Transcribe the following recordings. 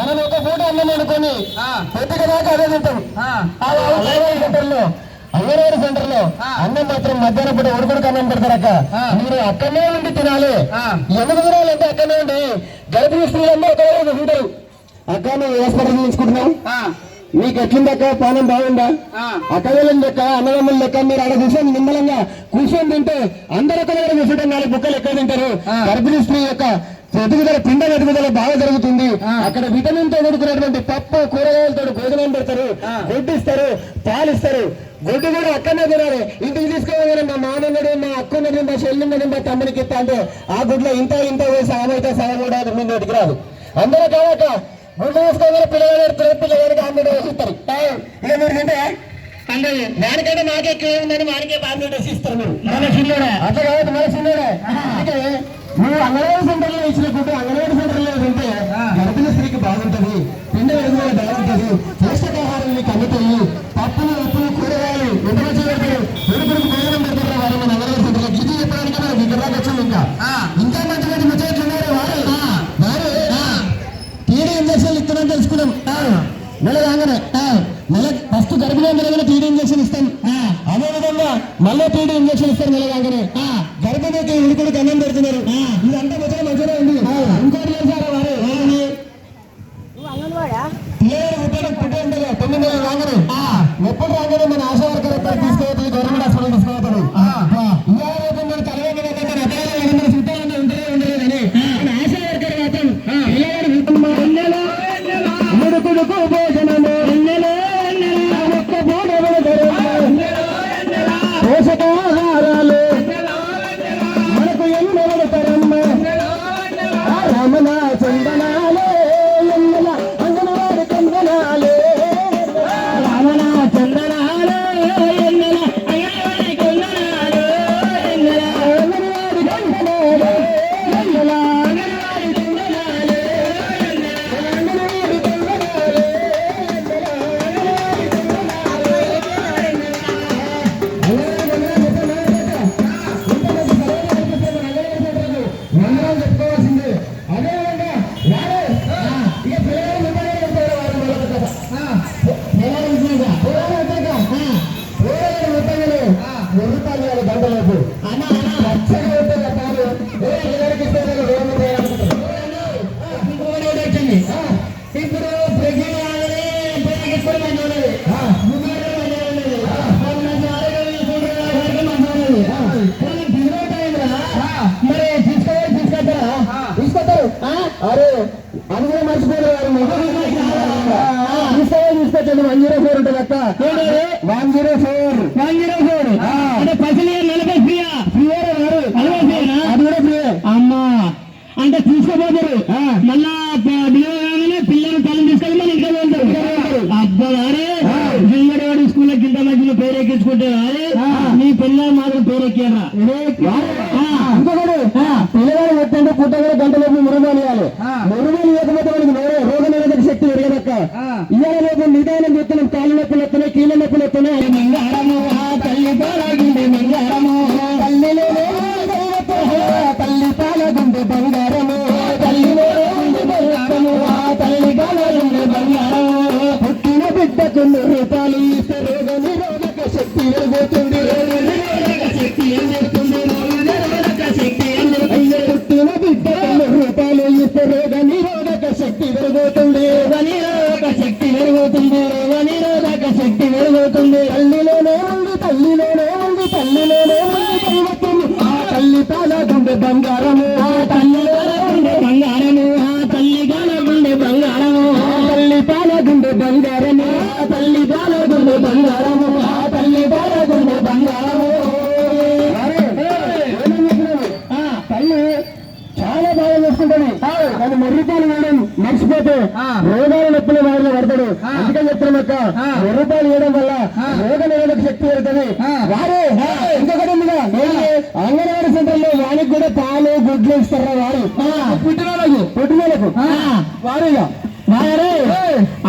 మనం ఒక పూట అన్నం అనుకొని పొద్దుగా దాకా అదే తింటాం. అంగన్వాడీ సెంటర్ లో అన్నం మాత్రం మధ్యాహ్నం పూట ఉడుకుడుకు అన్నం పెడతారక్క. మీరు అక్కడనే ఉండి తినాలి. ఎందుకు తినాలంటే అక్కడనే ఉండి గర్భిణీ స్త్రీలన్నీ ఒకవేళ తింటారు. అక్క నువ్వు హాస్పిటల్ తీసుకుంటున్నావు, నీకు ఎట్లుందక్క, పానం బాగుందా, అక్కవేళ లెక్క అన్నదమ్ముల లెక్క మీరు అక్కడ కూర్చొని నిమ్మలంగా కూర్చొని తింటే అందరూ ఒక దగ్గర కూర్చుంటే 4 బుక్కలు ఎక్కువ తింటారు. గర్భిణీ స్త్రీ యొక్క ఎదుగుదల, పిండ ఎదుగుదల బాగా జరుగుతుంది. అక్కడ విటమిన్ తో కూడుకున్నటువంటి పప్పు కూరగాయలతో భోజనం పెడతారు, గుడ్డు ఇస్తారు, పాలు ఇస్తారు. గుడ్డు కూడా అక్కడనే తినాలి. ఇంటికి తీసుకోవాలి. మా మామన్నడు, మా అక్కున్నది, మా చెల్లున్నది, మా తమ్మునికి ఇస్తా అంటే ఆ గుడ్లో ఇంత సగం అయితే సగం కూడా మీ నోటికి రాదు. అందరూ కావాక గుడ్డు వేసుకోవాలి. పిల్లగాడికి ఆమ్లెట్ వేసిస్తారు. ఇక మీరు తింటే అంటే దానికంటే మాకే ఎక్కువ ఉందని మాకే ఆమ్లెట్ వేసి ఇస్తారు. మీరు మన చిన్నోడా అట్లా కాబట్టి మన చిన్నోడా. అంటే నువ్వు అంగన్వాడీ సెంటర్ లో ఇచ్చిన గుడ్డు అంగన్వాడీ సెంటర్ లో తింటే గర్భిణీ స్త్రీకి బాగుంటుంది, పిండ ఎదుగుదల బాగుంటుంది, పౌష్టికాహారం నీకు అందుతాయి. పప్పులు, ఉప్పులు, కూరగాయలు ఎంత మంచి పెడతారు, ఉడుకుడుకు భోజనం పెడతారు వారు మన అంగన్వాడీ సెంటర్ లో. ఇది చెప్పడానికి మనకి ఇక్కడ దాకా వచ్చింది. ఇంకా మంచి మంచి ముచ్చట్లు ఉన్నారు. వారు టీడీ ఇంజక్షన్లు ఇస్తున్నాం తెలుసుకున్నాం. నెల రాగానే ఫస్ట్ గర్భిణీ అందరూ టీడీ ఇంజక్షన్ ఇస్తాం. అదేవిధంగా మళ్ళీ టీడీ ఇంజక్షన్ ఇస్తారు నెల రాగానే. గర్భిణీకి ఉడుకుడికి అన్నం పెడుతున్నారు. ఇదంతా మొదలు మంచిగా ఉంది. ఇంకోటి చేశారా వారు పిల్లలు పుట్టే ఉంటుంది 9 నెలలు రాగానే. ఎప్పుడు రాగానే మన ఆశా వర్కర్ ఎప్పుడు తీసుకెళ్తారు, గవర్నమెంట్ హాస్పిటల్ తీసుకెళ్తారు. పోషకాహారాలు మనకు ఎన్నో పెడతారమ్మ. రమణ చందనాలే ఎన్నెల అంగనవాడి చందనాలే, రమణ చందనాలే ఎన్నెల అంగనవాడి చందనాలే, ఎన్నెల అంగనవాడి చందనాలే, ఎన్నెల అంగనవాడి చందనాలే, అంగనవాడి చందనాలే, చెప్పుకోవాల్సిందే. అదేవిధంగా రూపాయలు గంటలకు లక్షగా ఉంటుంది. పాలు ఎవరికి ఇస్తే వచ్చింది. ఇప్పుడు మరి తీసుకొస్తారు. అరే అది కూడా మర్చిపోయారు. తీసుకొచ్చండి 104 ఉంటుంది అక్క. 104 అంటే పసిలి 40 ఫ్రీయా? అది కూడా ఫ్రీ అమ్మా. అంటే తీసుకోపోతారు. మళ్ళా పిల్లలు తల్లి తీసుకొని మళ్ళీ ఇంకా వెళ్తారు. అబ్బారే జిల్లడవాడి స్కూల్లో గింట మధ్యలో పేరెక్కించుకుంటే నీ పిల్లలు మాత్రం పేరెక్కారా? ఇంకొకటి పిల్లగాడు ఎత్తంటే పుట్టగానే గంటలోపు మురుమాలు ఇవ్వాలి. మురుమాలు ఇవ్వకపోతే మనకి రోగ నిరోధక శక్తి పెరగదక్క. ఇవాళ రేపు నిదానం చెప్తున్నాం. కాళ్ళు నొప్పులు వస్తున్నాయి, కీళ్ళ నొప్పులు వస్తున్నాయి. మింగారము తల్లి పాలగుండే మింగారము, తల్లిలో తల్లి పాలగుండే బంగారము, తల్లిలో బంగారము, తల్లి పాలగుండే బంగారము. పుట్టిన బిడ్డకు రూపాయలు ఇస్తే రోగ నిరోధక శక్తి పెరుగుతుంది. పుట్టిన బిడ్డకు రూపాయలు ఇస్తే రోగ నిరోధక శక్తి పెరుగుతుంది. శక్తి పెరుగుతుంది. నిరోధక శక్తి పెరుగుతుంది. తల్లిలోనే ఉంది, తల్లిలోనే ఉంది, తల్లిలోనే ఉంది దైవత్వము. ఆ తల్లి పాలగుండే బంగారము, ఆ తల్లిలోనే ఉండే బంగారము, ఆ తల్లి పాలగుండే బంగారము, ఆ తల్లి పాలగుండే బంగారము, ఆ తల్లి పాలగుండే బంగారము, ఆ తల్లి పాలగుండే బంగారము. తల్లి చాలా బాగా చూసుకుంటుంది. కానీ మొర్రిపాలు వేయడం మర్చిపోతే రోగాల నొప్పులు వారిలో పడతాడు. అందుకని చెప్తున్నాక మొర్రిపాలు వేయడం వల్ల రోగ నిరోధక శక్తి పెరుగుతుంది. వారు ఇంకొకటి ఉందిగా, అంగన్వాడీ సెంటర్ లో వారికి కూడా పాలు గుడ్లు ఇస్తారా? వారు పుట్టినోళ్ళకు వారు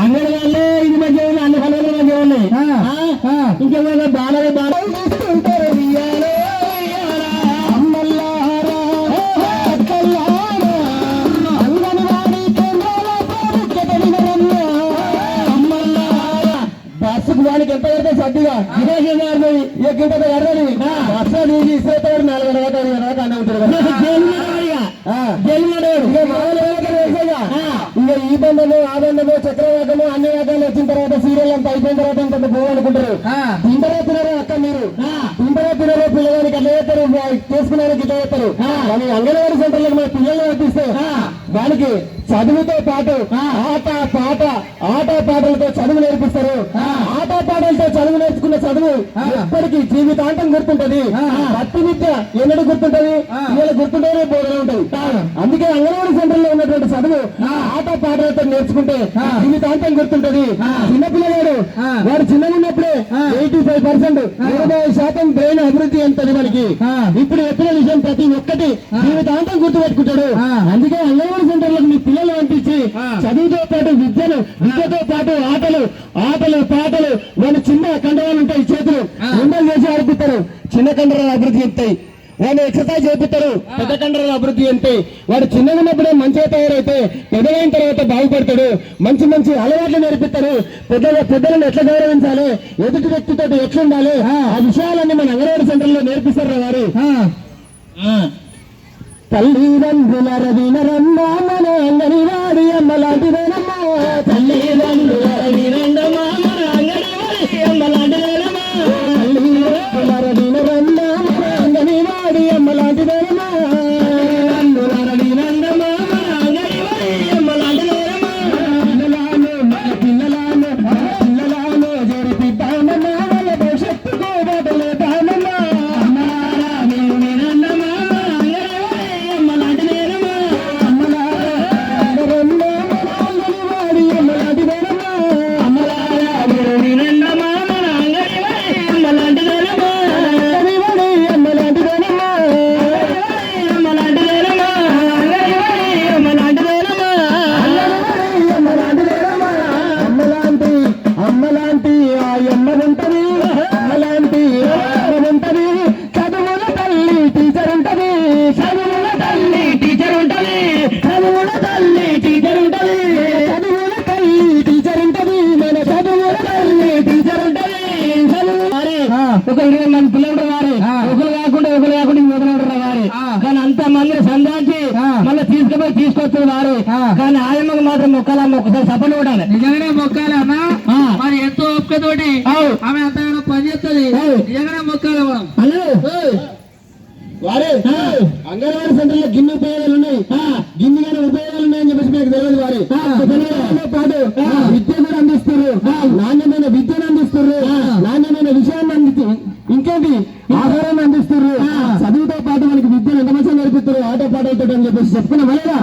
అంగన్వాడీ ఇది మధ్య ఉంది, అన్ని కలవల మధ్య ఉన్నాయి. ఇంకేమైనా బాగా బాగా ఇస్తుంటారు. అంగన్వాడీ కేంద్రాల ప్రాముఖ్యతని వానికి ఎంత కడితే సర్దిగా గింత ఎర్రని అసలు ఇస్తాడు 4 గంటల అన్న ఉంటాడు ఇంకా ఈ బంధము ఆ బంధము చక్రవాకము అన్ని వాకాలు వచ్చిన తర్వాత సీరియల్ అంతా అయిపోయిన తర్వాత ఇంత పోవాలనుకుంటారు. తింటరా తినరు అక్క మీరు తింటరా తినరు పిల్లగానికి అట్లా చేస్తారు చేసుకున్నానికి ఇట్లా చేస్తారు. కానీ అంగన్వాడీ సెంటర్లకు మన పిల్లల్ని పంపిస్తే దానికి చదువుతో పాటు ఆట పాటలతో చదువు నేర్పిస్తారు. ఆట పాటలతో చదువు నేర్చుకున్న చదువు ఎప్పటికీ జీవితాంతం గుర్తుంటది. భక్తి విద్య ఎన్నడూ గుర్తుంటది, వీళ్ళు గుర్తుంటేనే బోధన ఉంటది. అందుకే అంగన్వాడీ సెంటర్ లో ఉన్నటువంటి చదువు ఆట పాటలతో నేర్చుకుంటే జీవితాంతం గుర్తుంటది. చిన్నపిల్లగాడు వాడు చిన్నగా ఉన్నప్పుడే 85% 80% బ్రెయిన్ అభివృద్ధి అంటది మనకి. ఇప్పుడు చెప్పిన విషయం ప్రతి ఒక్కటి జీవితాంతం గుర్తుపెట్టుకుంటాడు. అందుకే అంగన్వాడీ సెంటర్లకు మీ పిల్లలు పంపించి చదువుతో పాటు విద్యతో పాటు ఆటలు పాటలు వాళ్ళు చిన్న కండరాలు ఉంటాయి, చేతులు ఎండలు చేసి ఆడిపిస్తారు, చిన్న కండరాలు అభివృద్ధి చెప్తాయి. వాళ్ళు ఎక్సర్సైజ్ చేపిస్తారు, పెద్ద కండరాలు అభివృద్ధి చెప్తాయి. వాడు చిన్నగా ఉన్నప్పుడే మంచిగా తయారైతే పెద్దగైన తర్వాత బాగుపడతాడు. మంచి మంచి అలవాట్లు నేర్పిస్తారు. పెద్దలను ఎట్లా గౌరవించాలి, ఎదుటి వ్యక్తితో ఎట్లుండాలి, ఆ విషయాలన్నీ మన అంగన్వాడీ సెంటర్ లో నేర్పిస్తారు. వారు తల్లిదండ్రుల రవినరమ్మా మన అంగన్వాడీ అమ్మలాంటిదేనమ్మా. తల్లిదండ్రుల రవినరమ్మా మన అంగన్వాడీ అమ్మలాంటిదేనమ్మా. తల్లిదండ్రుల రవినరమ్మా మన అంగన్వాడీ అమ్మలాంటిదేనమ్మా. తల్లిదండ్రుల రవినరమ్మా మన అంగన్వాడీ అమ్మలాంటిదేనమ్మా. పిల్లలను జరిపిద్దామన్నా వాళ్ళ భవిష్యత్తుకు బాటలేదామన్నా. ఒక 20 మంది పిల్లలు వారి ఒకరు కాకుండా మొదలెడరు వారి. కానీ అంత మంది సందాచి మళ్ళీ తీసుకొచ్చిన వారు. కానీ ఆయమ్మకు మాత్రం ఒకసారి సపోర్ట్ కూడా నిజంగానే మొక్కాలి అన్న. మరి ఎంతో ఒక్కతోటి ఆమె అంత పని చేస్తుంది. నిజంగానే మొక్కాలి మనం. వారే అంగన్వాడీ సెంటర్ లో గిన్నె ఉపయోగాలు ఉన్నాయి, గిన్నెగానే ఉపయోగాలు ఉన్నాయని చెప్పేసి మీకు తెలియదు. వారి పాటు విద్య కూడా అందిస్తారు, నాణ్యమైన విద్యను అందిస్తారు, నాణ్యమైన విషయాన్ని అందిస్తారు, ఇంకేంటి ఆహారాన్ని అందిస్తారు. చదువుతో పాటు మనకి విద్యను ఎంత మంచిగా నేర్పిస్తారు ఆట పాటలతో అని చెప్పేసి చెప్పుకున్నాం లేదా.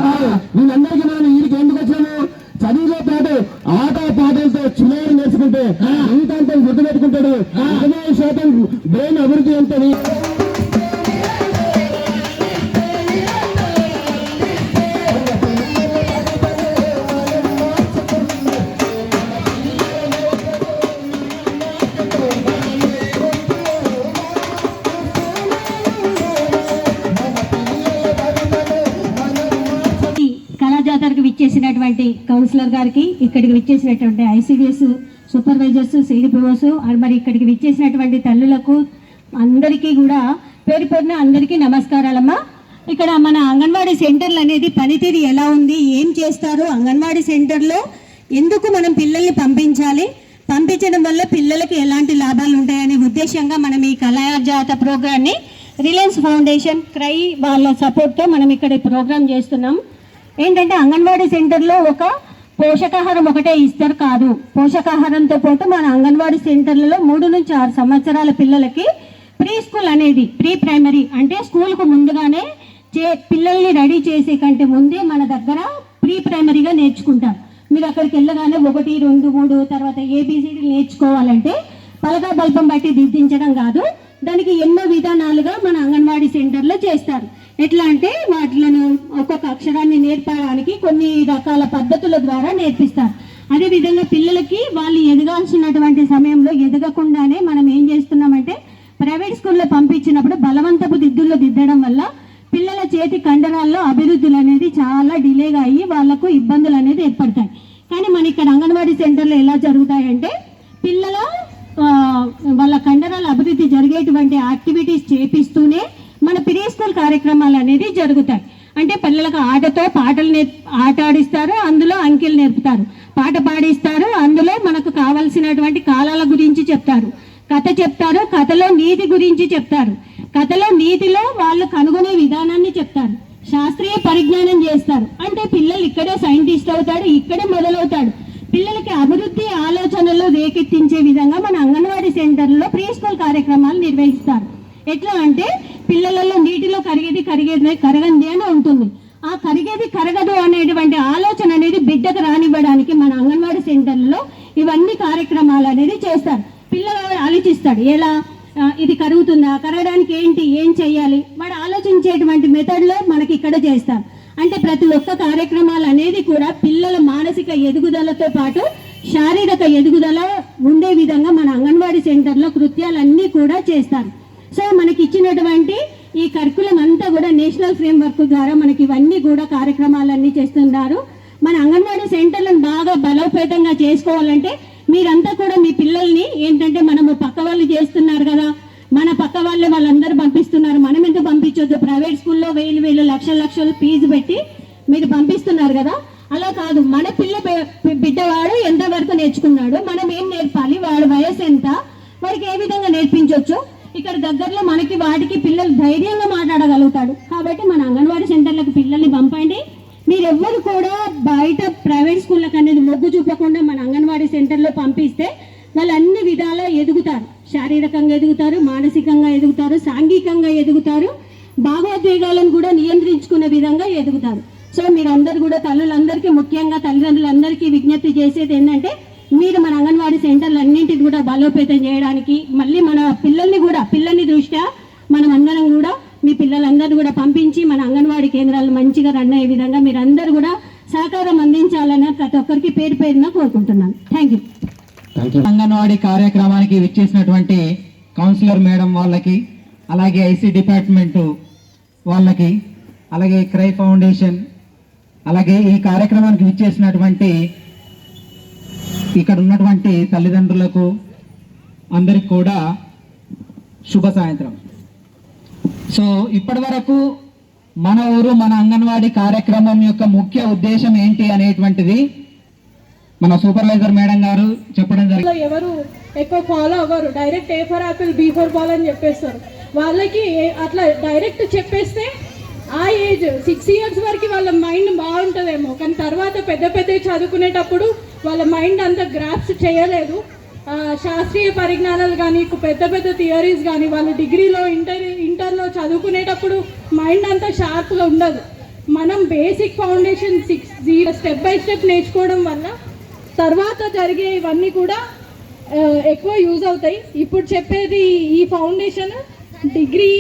వీళ్ళందరికీ మనం వీరికి ఎందుకు వచ్చాము? చదువుతో పాటు ఆట పాటలతో చిన్నగా నేర్చుకుంటే జీవితాంతం గుర్తుపెట్టుకుంటాడు. 20% బ్రెయిన్ అభివృద్ధి ఉంటుంది. విచ్చేసినటువంటి కౌన్సిలర్ గారికి, ఇక్కడికి విచ్చేసినటువంటి ఐసీడీఎస్ సూపర్వైజర్స్, సిడిపిఓస్, మరి ఇక్కడికి విచ్చేసినటువంటి తల్లులకు అందరికీ కూడా పేరు పేరున అందరికీ నమస్కారాలమ్మా. ఇక్కడ మన అంగన్వాడీ సెంటర్లు అనేది పనితీరు ఎలా ఉంది, ఏం చేస్తారు, అంగన్వాడీ సెంటర్లో ఎందుకు మనం పిల్లల్ని పంపించాలి, పంపించడం వల్ల పిల్లలకి ఎలాంటి లాభాలు ఉంటాయనే ఉద్దేశంగా మనం ఈ కళాజాత ప్రోగ్రాన్ని రిలయన్స్ ఫౌండేషన్ క్రై వాళ్ళ సపోర్ట్తో మనం ఇక్కడ ప్రోగ్రాం చేస్తున్నాం. ఏంటంటే అంగన్వాడీ సెంటర్లో ఒక పోషకాహారం ఒకటే ఇస్తారు కాదు, పోషకాహారంతో పాటు మన అంగన్వాడీ సెంటర్లలో 3 నుంచి 6 సంవత్సరాల పిల్లలకి ప్రీ స్కూల్ అనేది, ప్రీ ప్రైమరీ అంటే స్కూల్కు ముందుగానే పిల్లల్ని రెడీ చేసే కంటే ముందే మన దగ్గర ప్రీ ప్రైమరీగా నేర్చుకుంటాం. మీరు అక్కడికి వెళ్ళగానే 1, 2, 3 తర్వాత ఏబిసిడి నేర్చుకోవాలంటే పలక బల్పం బట్టి దిద్దించడం కాదు, దానికి ఎన్నో విధానాలుగా మన అంగన్వాడీ సెంటర్లో చేస్తారు. ఎట్లా అంటే వాటిలను ఒక్కొక్క అక్షరాన్ని నేర్పడానికి కొన్ని రకాల పద్ధతుల ద్వారా నేర్పిస్తారు. అదేవిధంగా పిల్లలకి వాళ్ళు ఎదగాల్సినటువంటి సమయంలో ఎదగకుండానే మనం ఏం చేస్తున్నామంటే ప్రైవేట్ స్కూల్లో పంపించినప్పుడు బలవంతపు దిద్దుల్లో దిద్దడం వల్ల పిల్లల చేతి కండరాల్లో అభివృద్ధులు అనేది చాలా డిలేగా అయ్యి వాళ్లకు ఇబ్బందులు అనేది ఏర్పడతాయి. కానీ మన ఇక్కడ అంగన్వాడీ సెంటర్లో ఎలా జరుగుతాయంటే పిల్లల వాళ్ళ కండరాల అభివృద్ధి జరిగేటువంటి యాక్టివిటీస్ చేపిస్తూనే మన ప్రీ స్కూల్ కార్యక్రమాలు అనేది జరుగుతాయి. అంటే పిల్లలకు ఆటతో పాటలు ఆట ఆడిస్తారు, అందులో అంకెలు నేర్పుతారు, పాట పాడిస్తారు, అందులో మనకు కావలసినటువంటి కాలాల గురించి చెప్తారు, కథ చెప్తారు, కథలో నీతి గురించి చెప్తారు, కథలో నీతిలో వాళ్ళు కనుగొనే విధానాన్ని చెప్తారు, శాస్త్రీయ పరిజ్ఞానం చేస్తారు. అంటే పిల్లలు ఇక్కడే సైంటిస్ట్ అవుతాడు, ఇక్కడే మొదలవుతాడు. పిల్లలకి అభివృద్ధి ఆలోచనలు రేకెత్తించే విధంగా మన అంగన్వాడీ సెంటర్లో ప్రీ స్కూల్ కార్యక్రమాలు నిర్వహిస్తారు. ఎట్లా అంటే పిల్లలలో నీటిలో కరిగేది కరగంది అని ఉంటుంది. ఆ కరిగేది కరగదు అనేటువంటి ఆలోచన అనేది బిడ్డకు రానివ్వడానికి మన అంగన్వాడీ సెంటర్లో ఇవన్నీ కార్యక్రమాలు అనేది చేస్తారు. పిల్లలు ఆలోచిస్తాడు, ఎలా ఇది కరుగుతుందా, కరగడానికి ఏం చేయాలి, వాడు ఆలోచించేటువంటి మెథడ్లో మనకి ఇక్కడ చేస్తారు. అంటే ప్రతి ఒక్క కార్యక్రమాలు అనేది కూడా పిల్లల మానసిక ఎదుగుదలతో పాటు శారీరక ఎదుగుదల ఉండే విధంగా మన అంగన్వాడీ సెంటర్లో కృత్యాలన్నీ కూడా చేస్తారు. సో మనకి ఇచ్చినటువంటి ఈ కరికులం అంతా కూడా నేషనల్ ఫ్రేమ్వర్క్ ద్వారా మనకి ఇవన్నీ కూడా కార్యక్రమాలన్నీ చేస్తున్నారు. మన అంగన్వాడీ సెంటర్లను బాగా బలోపేతంగా చేసుకోవాలంటే మీరంతా కూడా మీ పిల్లల్ని ఏంటంటే మనము పక్క వాళ్ళు చేస్తున్నారు కదా, మన పక్క వాళ్ళందరూ పంపిస్తున్నారు, మనం ఎందుకు పంపించొద్దు, ప్రైవేట్ స్కూల్లో వేలు లక్షలు ఫీజు పెట్టి మీరు పంపిస్తున్నారు కదా, అలా కాదు. మన బిడ్డవాడు ఎంతవరకు నేర్చుకున్నాడు, మనం ఏం నేర్పాలి, వాడి వయసు ఎంత, వాడికి ఏ విధంగా నేర్పించవచ్చు, ఇక్కడ దగ్గరలో మనకి వాటికి పిల్లలు ధైర్యంగా మాట్లాడగలుగుతాడు. కాబట్టి మన అంగన్వాడీ సెంటర్లకు పిల్లల్ని పంపండి. మీరెవ్వరు కూడా బయట ప్రైవేట్ స్కూళ్ళకి అనేది మొగ్గు చూపకుండా మన అంగన్వాడీ సెంటర్లో పంపిస్తే వాళ్ళు అన్ని విధాలా ఎదుగుతారు. శారీరకంగా ఎదుగుతారు, మానసికంగా ఎదుగుతారు, సాంఘికంగా ఎదుగుతారు, భావోద్వేగాలను కూడా నియంత్రించుకునే విధంగా ఎదుగుతారు. సో మీరందరూ కూడా తల్లులందరికీ, ముఖ్యంగా తల్లిదండ్రులందరికీ విజ్ఞప్తి చేసేది ఏంటంటే మీరు మన అంగన్వాడీ సెంటర్లు అన్నింటిని కూడా బలోపేతం చేయడానికి మళ్ళీ మన పిల్లల్ని దృష్ట్యా మనం అందరం కూడా మీ పిల్లలందరూ కూడా పంపించి మన అంగన్వాడీ కేంద్రాలు మంచిగా రన్ అయ్యే విధంగా మీరందరూ కూడా సహకారం అందించాలని ప్రతి ఒక్కరికి పేరున కోరుకుంటున్నాను. Thank you. అంగన్వాడీ కార్యక్రమానికి విచ్చేసినటువంటి కౌన్సిలర్ మేడం వాళ్ళకి, అలాగే ఐసీ డిపార్ట్మెంట్ వాళ్ళకి, అలాగే క్రై ఫౌండేషన్, అలాగే ఈ కార్యక్రమానికి విచ్చేసినటువంటి ఇక్కడ ఉన్నటువంటి తల్లిదండ్రులకు అందరికి కూడా శుభ సాయంత్రం. సో ఇప్పటి వరకు మన ఊరు మన అంగన్వాడీ కార్యక్రమం యొక్క ముఖ్య ఉద్దేశం ఏంటి అనేటువంటిది మన సూపర్వైజర్ మేడం గారు చెప్పడం జరిగింది. ఎవరు ఎక్కువ ఫాలో అవ్వరు, direct A for Apple B for ball అని చెప్పేస్తారు. వాళ్ళకి అట్లా డైరెక్ట్ చెప్పేస్తే ఆ ఏజ్ 6 years వరకు వాళ్ళ మైండ్ బాగుంటుందేమో, కానీ తర్వాత పెద్ద చదువుకునేటప్పుడు వాళ్ళ మైండ్ అంతా గ్రాప్స్ చేయలేదు. శాస్త్రీయ పరిజ్ఞానాలు కానీ పెద్ద థియరీస్ కానీ వాళ్ళు డిగ్రీలో ఇంటర్లో చదువుకునేటప్పుడు మైండ్ అంతా షార్ప్గా ఉండదు. మనం basic foundation 6 step by step నేర్చుకోవడం వల్ల తర్వాత జరిగే ఇవన్నీ కూడా ఎక్కువ యూజ్ అవుతాయి. ఇప్పుడు చెప్పేది ఈ ఫౌండేషన్ డిగ్రీ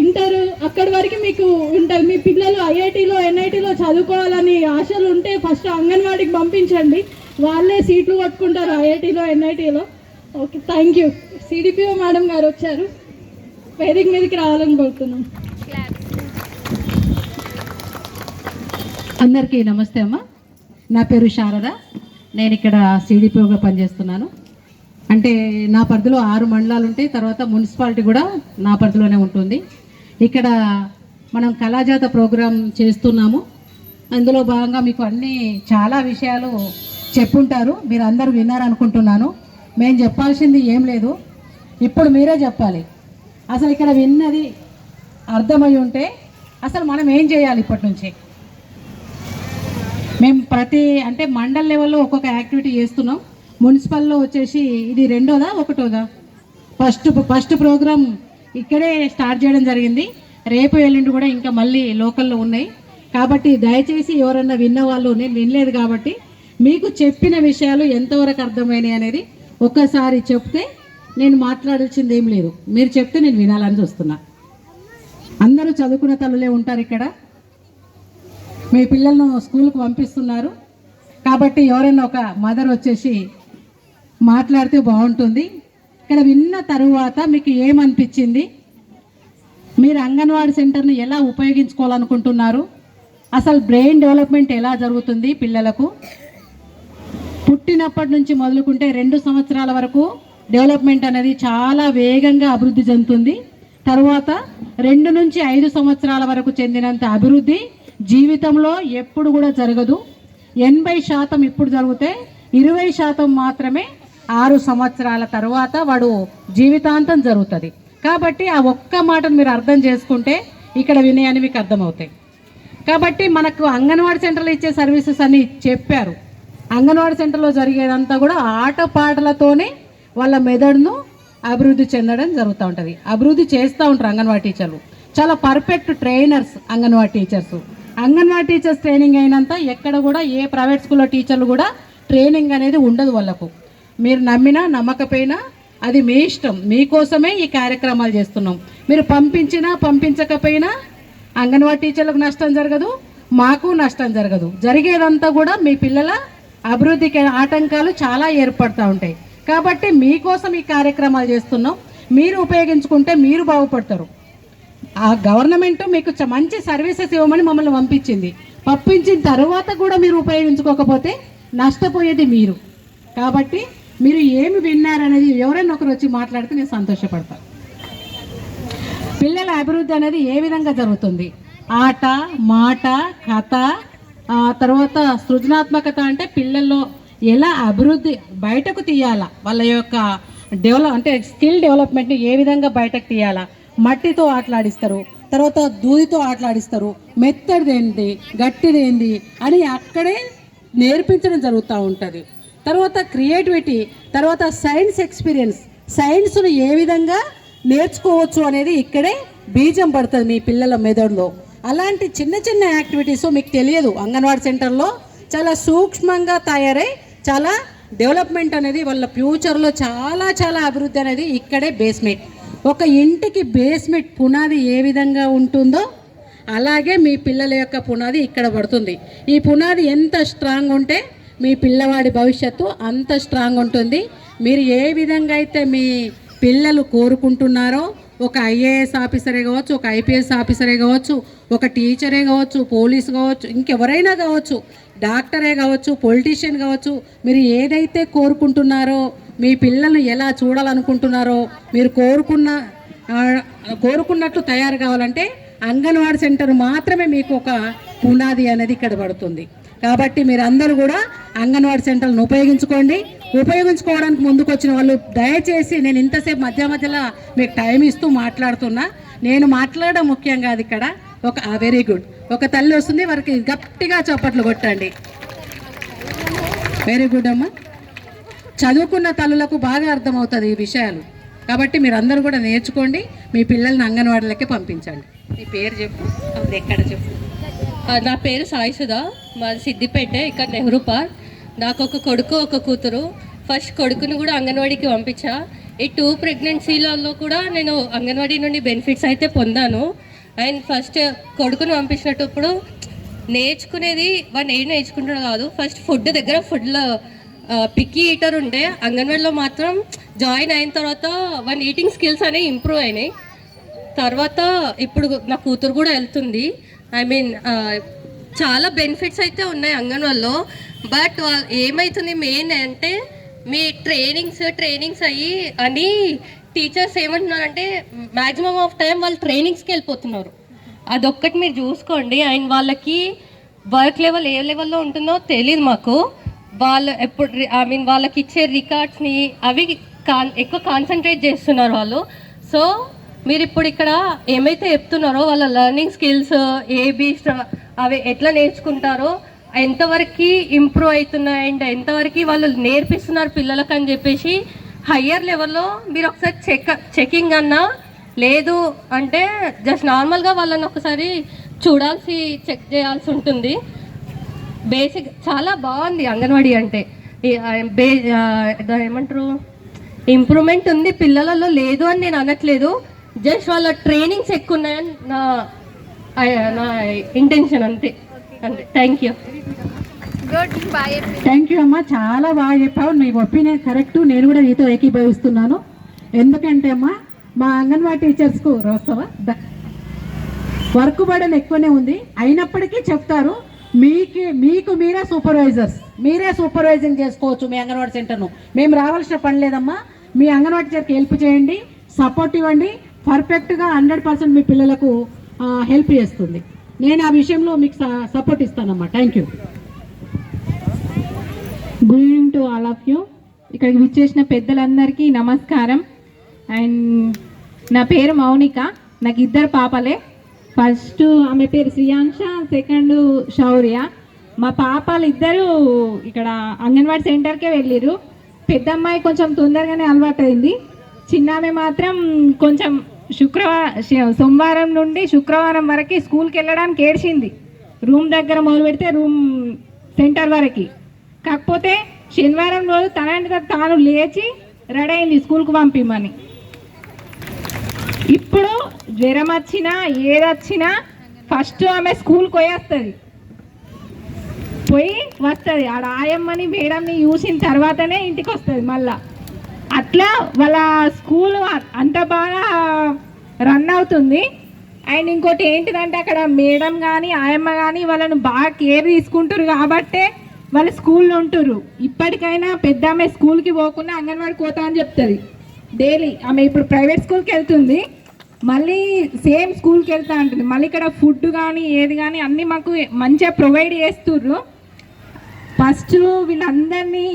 ఇంటర్ అక్కడి వరకు మీకు ఉంటుంది. మీ పిల్లలు ఐఐటీలో NITలో చదువుకోవాలని ఆశలు ఉంటే ఫస్ట్ అంగన్వాడీకి పంపించండి, వాళ్ళే సీట్లు పట్టుకుంటారు IITలో NITలో. Okay, thank you. CDPO madam గారు వచ్చారు, వేదిక మీదకి రావాలని కోరుతున్నాం. అందరికీ నమస్తే అమ్మ. నా పేరు శారద, నేను ఇక్కడ CDPOగా పనిచేస్తున్నాను. అంటే నా పరిధిలో 6 మండలాలు ఉంటాయి, తర్వాత మున్సిపాలిటీ కూడా నా పరిధిలోనే ఉంటుంది. ఇక్కడ మనం కళాజాత ప్రోగ్రాం చేస్తున్నాము. అందులో భాగంగా మీకు అన్నీ చాలా విషయాలు చెప్పుంటారు, మీరు అందరూ విన్నారనుకుంటున్నాను. మేము చెప్పాల్సింది ఏం లేదు, ఇప్పుడు మీరే చెప్పాలి. అసలు ఇక్కడ విన్నది అర్థమై ఉంటే అసలు మనం ఏం చేయాలి ఇప్పటి నుంచి. మేము అంటే మండల్ లెవెల్లో ఒక్కొక్క యాక్టివిటీ చేస్తున్నాం. మున్సిపల్లో వచ్చేసి ఇది 2వ 1వ ఫస్ట్ ప్రోగ్రామ్ ఇక్కడే స్టార్ట్ చేయడం జరిగింది. రేపు ఎల్లుండి కూడా ఇంకా మళ్ళీ లోకల్లో ఉన్నాయి. కాబట్టి దయచేసి ఎవరన్నా విన్న వాళ్ళు, నేను వినలేదు కాబట్టి మీకు చెప్పిన విషయాలు ఎంతవరకు అర్థమైనాయి అనేది ఒక్కసారి చెప్తే నేను మాట్లాడాల్సింది ఏం లేదు, మీరు చెప్తే నేను వినాలని చూస్తున్నా. అందరూ చదువుకున్న తల్లులే ఉంటారు ఇక్కడ, మీ పిల్లలను స్కూల్కి పంపిస్తున్నారు కాబట్టి ఎవరైనా ఒక మదర్ వచ్చేసి మాట్లాడితే బాగుంటుంది. ఇక్కడ విన్న తరువాత మీకు ఏమనిపించింది, మీరు అంగన్వాడీ సెంటర్ని ఎలా ఉపయోగించుకోవాలనుకుంటున్నారు, అసలు బ్రెయిన్ డెవలప్మెంట్ ఎలా జరుగుతుంది పిల్లలకు, పుట్టినప్పటి నుంచి మొదలుకుంటే 2 సంవత్సరాల వరకు డెవలప్మెంట్ అనేది చాలా వేగంగా అభివృద్ధి చెందుతుంది. తర్వాత 2 నుంచి 5 సంవత్సరాల వరకు చెందినంత అభివృద్ధి జీవితంలో ఎప్పుడు కూడా జరగదు. 80% ఇప్పుడు జరిగితే 20% మాత్రమే 6 సంవత్సరాల తర్వాత వాడు జీవితాంతం జరుగుతుంది. కాబట్టి ఆ ఒక్క మాటను మీరు అర్థం చేసుకుంటే ఇక్కడ వినయాన్ని మీకు అర్థమవుతాయి. కాబట్టి మనకు అంగన్వాడీ సెంటర్లో ఇచ్చే సర్వీసెస్ అని చెప్పారు. అంగన్వాడీ సెంటర్లో జరిగేదంతా కూడా ఆటపాటలతోనే వాళ్ళ మెదడును అభివృద్ధి చెందడం జరుగుతూ ఉంటుంది. అభివృద్ధి చేస్తూ ఉంటారు అంగన్వాడీ టీచర్లు. చాలా perfect trainers anganwadi teachers. Anganwadi teachers training అయినంత ఎక్కడ కూడా ఏ ప్రైవేట్ స్కూల్లో టీచర్లు కూడా ట్రైనింగ్ అనేది ఉండదు వాళ్ళకు. మీరు నమ్మినా నమ్మకపోయినా అది మీ ఇష్టం. మీకోసమే ఈ కార్యక్రమాలు చేస్తున్నాం. మీరు పంపించినా పంపించకపోయినా అంగన్వాడీ టీచర్లకు నష్టం జరగదు, మాకు నష్టం జరగదు. జరిగేదంతా కూడా మీ పిల్లల అభివృద్ధికి ఆటంకాలు చాలా ఏర్పడుతూ ఉంటాయి. కాబట్టి మీకోసం ఈ కార్యక్రమాలు చేస్తున్నాం. మీరు ఉపయోగించుకుంటే మీరు బాగుపడతారు. ఆ గవర్నమెంట్ మీకు మంచి సర్వీసెస్ ఇవ్వమని మమ్మల్ని పంపించిన తర్వాత కూడా మీరు ఉపయోగించుకోకపోతే నష్టపోయేది మీరు. కాబట్టి మీరు ఏమి విన్నారనేది ఎవరైనా ఒకరు వచ్చి మాట్లాడితే నేను సంతోషపడతాను. పిల్లల అభివృద్ధి అనేది ఏ విధంగా జరుగుతుంది? ఆట, మాట, కథ, తర్వాత సృజనాత్మకత. అంటే పిల్లల్లో ఎలా అభివృద్ధి బయటకు తీయాలా, వాళ్ళ యొక్క అంటే స్కిల్ డెవలప్మెంట్ని ఏ విధంగా బయటకు తీయాలా. మట్టితో ఆటలాడిస్తారు, తర్వాత దూదితో ఆటలాడిస్తారు, మెత్తడిదేంటి గట్టిదేంటి అని అక్కడే నేర్పించడం జరుగుతూ ఉంటుంది. తర్వాత క్రియేటివిటీ, తర్వాత సైన్స్ ఎక్స్పీరియన్స్, సైన్స్ను ఏ విధంగా నేర్చుకోవచ్చు అనేది ఇక్కడే బీజం పడుతుంది మీ పిల్లల మెదడులో. అలాంటి చిన్న చిన్న యాక్టివిటీస్ మీకు తెలియదు. అంగన్వాడీ సెంటర్లో చాలా సూక్ష్మంగా తయారై చాలా డెవలప్మెంట్ అనేది వాళ్ళ ఫ్యూచర్లో చాలా చాలా అభివృద్ధి అనేది ఇక్కడే బేస్మెంట్. ఒక ఇంటికి బేస్మెంట్ పునాది ఏ విధంగా ఉంటుందో అలాగే మీ పిల్లల యొక్క పునాది ఇక్కడ పడుతుంది. ఈ పునాది ఎంత స్ట్రాంగ్ ఉంటే మీ పిల్లవాడి భవిష్యత్తు అంత స్ట్రాంగ్ ఉంటుంది. మీరు ఏ విధంగా అయితే మీ పిల్లలు కోరుకుంటున్నారో, ఒక ఐఏఎస్ ఆఫీసరే కావచ్చు, ఒక ఐపీఎస్ ఆఫీసరే కావచ్చు, ఒక టీచరే కావచ్చు, పోలీస్ కావచ్చు, ఇంకెవరైనా కావచ్చు, డాక్టరే కావచ్చు, పొలిటీషియన్ కావచ్చు, మీరు ఏదైతే కోరుకుంటున్నారో, మీ పిల్లలను ఎలా చూడాలనుకుంటున్నారో, మీరు కోరుకున్నట్లు తయారు కావాలంటే అంగన్వాడీ సెంటర్ మాత్రమే మీకు ఒక పునాది అనేది ఇక్కడ పడుతుంది. కాబట్టి మీరందరూ కూడా అంగన్వాడీ సెంటర్లను ఉపయోగించుకోవడానికి ముందుకు వచ్చిన వాళ్ళు దయచేసి, నేను ఇంతసేపు మధ్యలో మీకు టైం ఇస్తూ మాట్లాడుతున్నా. నేను మాట్లాడడం ముఖ్యం కాదు ఇక్కడ. Very good. ఒక తల్లి వస్తుంది, వారికి గట్టిగా చప్పట్లు కొట్టండి. వెరీ గుడ్ అమ్మా. చదువుకున్న తల్లులకు బాగా అర్థమవుతుంది ఈ విషయాలు. కాబట్టి మీరు అందరూ కూడా నేర్చుకోండి, మీ పిల్లల్ని అంగన్వాడీలకే పంపించండి. మీ పేరు చెప్పు, అది ఎక్కడ చెప్పు. నా పేరు సాయిసుధా, మాది సిద్దిపేట, ఇక్కడ నెహ్రూ పార్క్. నాకు ఒక కొడుకు, ఒక కూతురు. ఫస్ట్ కొడుకుని కూడా అంగన్వాడీకి పంపించా. ఈ 2 ప్రెగ్నెన్సీలలో కూడా నేను అంగన్వాడీ నుండి బెనిఫిట్స్ అయితే పొందాను. అండ్ ఫస్ట్ కొడుకుని పంపించినప్పుడు నేర్చుకునేది వాడిని ఏం నేర్చుకుంటాడు కాదు. ఫస్ట్ ఫుడ్లో పిక్కీ ఈటర్ ఉండే, అంగన్వాడీలో మాత్రం జాయిన్ అయిన తర్వాత వాడి ఈటింగ్ స్కిల్స్ అనేవి ఇంప్రూవ్ అయినాయి. తర్వాత ఇప్పుడు నా కూతురు కూడా వెళ్తుంది. చాలా బెనిఫిట్స్ అయితే ఉన్నాయి అంగన్వాడీలో. బట్ ఏమవుతుంది మెయిన్ అంటే మీ ట్రైనింగ్స్ అయ్యి అని టీచర్స్ ఏమంటున్నారంటే మ్యాక్సిమం ఆఫ్ టైం వాళ్ళు ట్రైనింగ్స్కి వెళ్ళిపోతున్నారు. అదొక్కటి మీరు చూసుకోండి. అండ్ వాళ్ళకి వర్క్ లెవెల్ ఏ లెవెల్లో ఉంటుందో తెలియదు మాకు. వాళ్ళు వాళ్ళకి ఇచ్చే రికార్డ్స్ని అవి ఎక్కువ కాన్సన్ట్రేట్ చేస్తున్నారు వాళ్ళు. సో మీరు ఇప్పుడు ఇక్కడ ఏమైతే చెప్తున్నారో వాళ్ళ లెర్నింగ్ స్కిల్స్ ఏబీ అవి ఎట్లా నేర్చుకుంటారో, ఎంతవరకు ఇంప్రూవ్ అవుతున్నాయి అండ్ ఎంతవరకు వాళ్ళు నేర్పిస్తున్నారు పిల్లలకు అని చెప్పేసి హయ్యర్ లెవెల్లో మీరు ఒకసారి చెకింగ్ అన్నా లేదు అంటే జస్ట్ నార్మల్గా వాళ్ళని ఒకసారి చెక్ చేయాల్సి ఉంటుంది. బేసిక్ చాలా బాగుంది అంగన్వాడీ అంటే. ఏమంటారు, ఇంప్రూవ్మెంట్ ఉంది పిల్లలలో, లేదు అని నేను అనట్లేదు. జస్ట్ వాళ్ళ ట్రైనింగ్స్ ఎక్కువ ఉన్నాయని నా ఇంటెన్షన్ అంతే. Thank you. థ్యాంక్ యూ అమ్మా, చాలా బాగా చెప్పావు. నీ ఒపీనియన్ కరెక్ట్. నేను కూడా నీతో ఏకీభవిస్తున్నాను. ఎందుకంటే అమ్మా మా అంగన్వాడీ టీచర్స్కు వస్తావా వర్క్ బర్డెన్ ఎక్కువనే ఉంది. అయినప్పటికీ చెప్తారు మీకు మీరే సూపర్వైజింగ్ చేసుకోవచ్చు మీ అంగన్వాడీ సెంటర్ను. మేము రావాల్సిన పని లేదమ్మా. మీ అంగన్వాడీ టీచర్కి హెల్ప్ చేయండి, సపోర్ట్ ఇవ్వండి. పర్ఫెక్ట్గా 100% మీ పిల్లలకు హెల్ప్ చేస్తుంది. నేను ఆ విషయంలో మీకు సపోర్ట్ ఇస్తానమ్మా. Thank you. Good evening to all of you. ఇక్కడికి విచ్చేసిన పెద్దలందరికీ నమస్కారం. అండ్ నా పేరు మౌనిక, నాకు 2 పాపలే. ఫస్ట్ ఆమె పేరు శ్రియాంష, సెకండ్ శౌర్య. మా పాపలు 2 ఇక్కడ అంగన్వాడీ సెంటర్కే వెళ్ళిరు. పెద్ద అమ్మాయి కొంచెం తొందరగానే అలవాటైంది, చిన్నామె మాత్రం కొంచెం సోమవారం నుండి శుక్రవారం వరకు స్కూల్కి వెళ్ళడానికి ఏడ్చింది. రూమ్ దగ్గర మొదలు పెడితే రూమ్ సెంటర్ వరకు. కాకపోతే శనివారం రోజు తనంటే తాను లేచి రెడీ అయింది స్కూల్కి పంపిమ్మని. ఇప్పుడు జ్వరం వచ్చినా ఏదొచ్చినా ఫస్ట్ ఆమె స్కూల్కి పోయి వస్తుంది. ఆడ ఆయమ్మని మేడంని చూసిన తర్వాతనే ఇంటికి వస్తుంది మళ్ళా. అట్లా వాళ్ళ స్కూల్ అంత బాగా రన్ అవుతుంది. అండ్ ఇంకోటి ఏంటిదంటే అక్కడ మేడం కానీ ఆయమ్మ కానీ వాళ్ళను బాగా కేర్ తీసుకుంటారు కాబట్టే వాళ్ళు స్కూల్లో ఉంటురు. ఇప్పటికైనా పెద్ద ఆమె స్కూల్కి పోకుండా అంగన్వాడికి పోతా అని చెప్తుంది డైలీ. ఆమె ఇప్పుడు ప్రైవేట్ స్కూల్కి వెళ్తుంది, మళ్ళీ సేమ్ స్కూల్కి వెళ్తా ఉంటుంది. మళ్ళీ ఇక్కడ ఫుడ్ కానీ ఏది కానీ అన్నీ మాకు మంచిగా ప్రొవైడ్ చేస్తుర్రు. ఫస్ట్ వీళ్ళందరినీ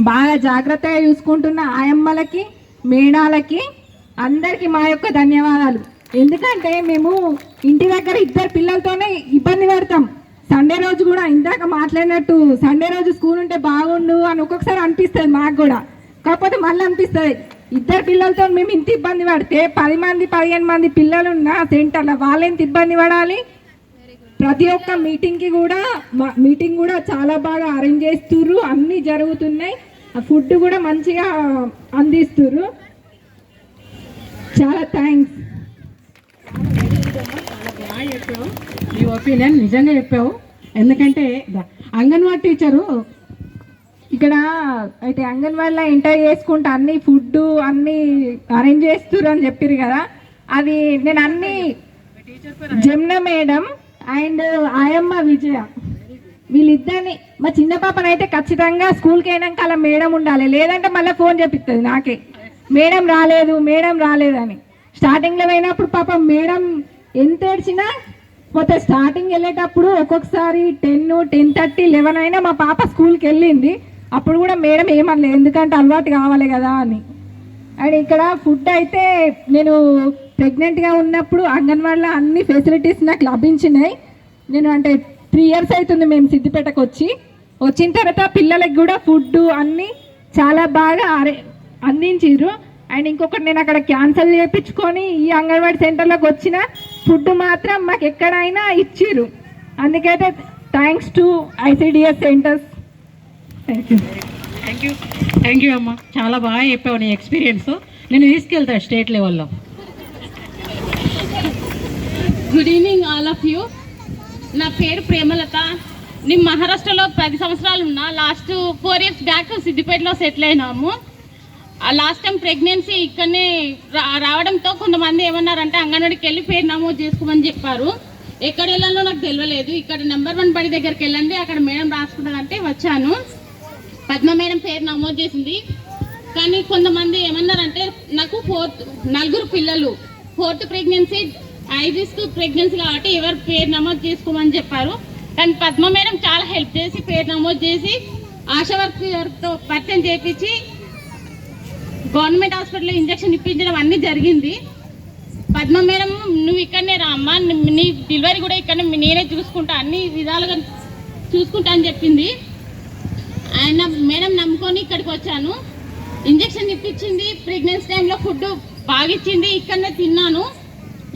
బాగా జాగ్రత్తగా చూసుకుంటున్న ఆయమ్మలకి మేడాలకి అందరికీ మా యొక్క ధన్యవాదాలు. ఎందుకంటే మేము ఇంటి దగ్గర 2 పిల్లలతోనే ఇబ్బంది పడతాం. సండే రోజు కూడా ఇందాక మాట్లాడినట్టు సండే రోజు స్కూల్ ఉంటే బాగుండు అని ఒక్కొక్కసారి అనిపిస్తుంది మాకు కూడా. కాకపోతే మళ్ళీ అనిపిస్తుంది 2 పిల్లలతో మేము ఇంత ఇబ్బంది పడితే 10 మంది 15 మంది పిల్లలు ఉన్న సెంటర్లో వాళ్ళెంత ఇబ్బంది పడాలి. ప్రతి ఒక్క మీటింగ్ కూడా చాలా బాగా అరేంజ్ చేస్తుర్రు, అన్నీ జరుగుతున్నాయి. ఆ ఫుడ్ కూడా మంచిగా అందిస్తుర్రు. చాలా థ్యాంక్స్. బాగా చెప్పావు, నీ ఒపీనియన్ నిజంగా చెప్పావు. ఎందుకంటే అంగన్వాడీ టీచరు ఇక్కడ అయితే అంగన్వాడీలో ఎంటర్ చేసుకుంటే అన్ని ఫుడ్ అన్నీ అరేంజ్ చేస్తుర్రు అని చెప్పారు కదా. అది నేను అన్ని జమున మేడం అండ్ ఆయమ్మ విజయ వీళ్ళిద్దరిని, మా చిన్న పాపనైతే ఖచ్చితంగా స్కూల్కి అయినాక అలా మేడం ఉండాలి, లేదంటే మళ్ళీ ఫోన్ చేపిస్తుంది నాకే, మేడం రాలేదని. స్టార్టింగ్లో పోయినప్పుడు పాపం మేడం ఎంత ఏడ్చినా పోతే స్టార్టింగ్ వెళ్ళేటప్పుడు ఒక్కొక్కసారి 10, 10:30, 11 అయినా మా పాప స్కూల్కి వెళ్ళింది. అప్పుడు కూడా మేడం ఏమనలేదు, ఎందుకంటే అలవాటు కావాలి కదా అని. అండ్ ఇక్కడ ఫుడ్ అయితే నేను ప్రెగ్నెంట్గా ఉన్నప్పుడు అంగన్వాడీలో అన్ని ఫెసిలిటీస్ నాకు లభించినాయి. నేను అంటే 3 years అవుతుంది మేము సిద్దిపేటకు వచ్చిన తర్వాత పిల్లలకి కూడా ఫుడ్ అన్నీ చాలా బాగా అందించారు. అండ్ ఇంకొకటి నేను అక్కడ క్యాన్సల్ చేయించుకొని ఈ అంగన్వాడీ సెంటర్లోకి వచ్చిన ఫుడ్ మాత్రం మాకు ఎక్కడైనా ఇచ్చిర్రు. అందుకైతే thanks to ICDS centres. Thank you అమ్మ, చాలా బాగా చెప్పావు నీ ఎక్స్పీరియన్స్. నేను తీసుకెళ్తా స్టేట్ లెవెల్లో. Good evening all of you. నా పేరు ప్రేమలత. నేను మహారాష్ట్రలో 10 సంవత్సరాలు ఉన్నా. లాస్ట్ 4 years బ్యాక్ సిద్దిపేటలో సెటిల్ అయినాము. లాస్ట్ టైం ప్రెగ్నెన్సీ ఇక్కడనే రావడంతో కొంతమంది ఏమన్నారంటే అంగన్వాడికి వెళ్ళి పేరు నమోదు చేసుకోమని చెప్పారు. ఎక్కడ వెళ్ళాలో నాకు తెలియలేదు. ఇక్కడ నెంబర్ 1 బడి దగ్గరికి వెళ్ళండి, అక్కడ మేడం రాసుకుంటారంటే వచ్చాను. పద్మ మేడం పేరు నమోదు చేసింది. కానీ కొంతమంది ఏమన్నారంటే నాకు 4 పిల్లలు, 4th pregnancy, high risk pregnancy కాబట్టి ఎవరు పేరు నమోదు చేసుకోమని చెప్పారు. కానీ పద్మ మేడం చాలా హెల్ప్ చేసి పేరు నమోదు చేసి ఆశా వర్కర్తో పరిచయం చేయించి గవర్నమెంట్ హాస్పిటల్లో ఇంజక్షన్ ఇప్పించడం అన్నీ జరిగింది. పద్మ మేడం నువ్వు ఇక్కడనే రా అమ్మ, నీ డెలివరీ కూడా ఇక్కడ నేనే చూసుకుంటా, అన్ని విధాలుగా చూసుకుంటా అని చెప్పింది. ఆయన మేడం నమ్ముకొని ఇక్కడికి వచ్చాను. ఇంజక్షన్ ఇప్పించింది, ప్రెగ్నెన్సీ టైంలో ఫుడ్ బాగా ఇచ్చింది, ఇక్కడనే తిన్నాను.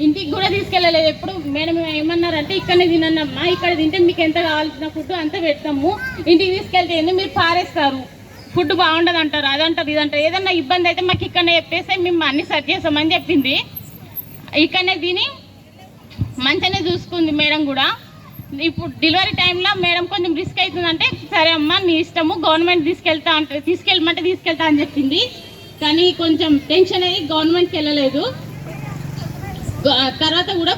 ఇంటికి కూడా తీసుకెళ్ళలేదు. ఎప్పుడు మేడం ఏమన్నారంటే ఇక్కడనే తినమ్మా, ఇక్కడ తింటే మీకు ఎంత కావాల్సిన ఫుడ్ అంతా పెడతాము, ఇంటికి తీసుకెళ్తే ఏంది మీరు పారేస్తారు, ఫుడ్ బాగుండదు అంటారు, అదంటారు ఇదంటారు, ఏదన్నా ఇబ్బంది అయితే మాకు ఇక్కడనే చెప్పేస్తే మేము అన్ని సెట్ చేస్తామని చెప్పింది. ఇక్కడనే తిని మంచిగానే చూసుకుంది మేడం కూడా. ఇప్పుడు డెలివరీ టైంలో మేడం కొంచెం రిస్క్ అవుతుందంటే సరే అమ్మ నీ ఇష్టము, గవర్నమెంట్ తీసుకెళ్ళమంటే తీసుకెళ్తా అని చెప్పింది. కానీ కొంచెం టెన్షన్ అయ్యి గవర్నమెంట్కి వెళ్ళలేదు. తర్వాత కూడా